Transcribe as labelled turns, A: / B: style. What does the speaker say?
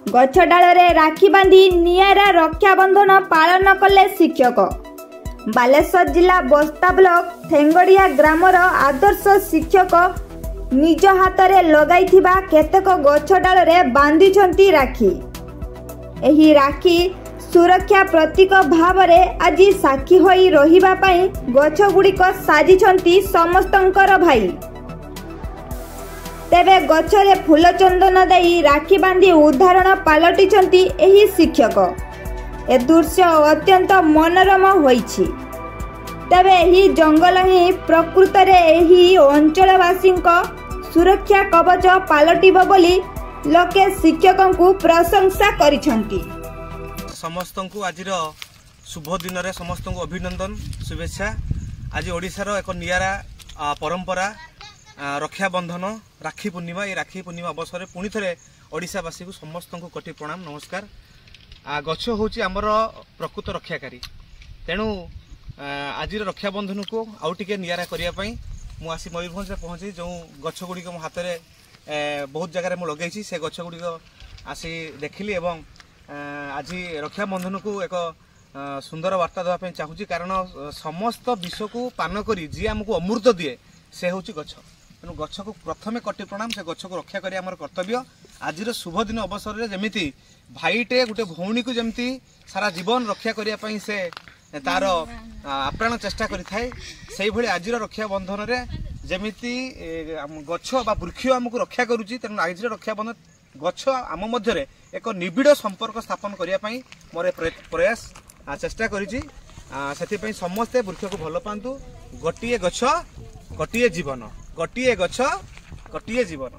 A: गछ डाल राखी बांधी नियारा रक्षाबंधन पालन कले शिक्षक। बालेश्वर जिला बस्ता ब्लॉक थेंगड़िया ग्रामर आदर्श शिक्षक निज हाथ में लगाइथिबा केतेक गछ डाल बांधी राखी। एही राखी सुरक्षा प्रतीक भाव में आज साक्षी होई रहिबा पई गछ गुड़िक साजिछंती समस्तंकर भाई। तेबे गछरे फूल चंदन देई राखी बांधी उदाहरण पालटिछंती एही शिक्षक। ए दृश्य अत्यंत मनोरम होईछि। तेबे एही जंगल ही प्रकृत रे एही अंचलवासी सुरक्षा कवच पालटिब बोली लोके शिक्षकों को प्रशंसा करिछंती।
B: समस्त को आज शुभ दिन रे समस्त को अभिनंदन शुभेच्छा। आज ओडिशार एक नियारा परंपरा रक्षाबंधन राखी पूर्णिमा। ये राखी पूर्णिमा अवसर में पुणी थे ओडिशावासी को समस्त को कोटि प्रणाम नमस्कार। गछ हूँ आमर प्रकृत रक्षाकारी, तेणु आज रक्षाबंधन को आउ टे नियारा करने मु आसी मयूरभंज पहुँची। जो गछ गुड़िक मो हाथ में बहुत जगह मुझे लगे से गछ गुड़िक आसी देखिली एवं आज रक्षाबंधन को एक सुंदर वार्ता देवाई चाहूँगी। कारण समस्त विष को पान करी जी आमको अमृत दिए से हूँ गछ। तेणु गछ को प्रथमे कटि प्रणाम। से गछ को रक्षा करिया हमर कर्तव्य। आज शुभ दिन अवसर में जमीती भाईटे गोटे भौणी को जमती सारा जीवन रक्षा करने से तार आप्राण चेष्टा करिथाय, सेही भली आज रक्षाबंधन रे जमीती गछ बा वृक्ष आमको रक्षा करुची। तेणु आज रक्षाबंधन गछ आम मध्य एक निबिड़ संपर्क स्थापन करने मोर प्रयास चेष्टा करिछि। से समस्ते वृक्ष को भल पातु। गोटे गछ गोटे जीवन, गोटे गछ गोटे जीवन।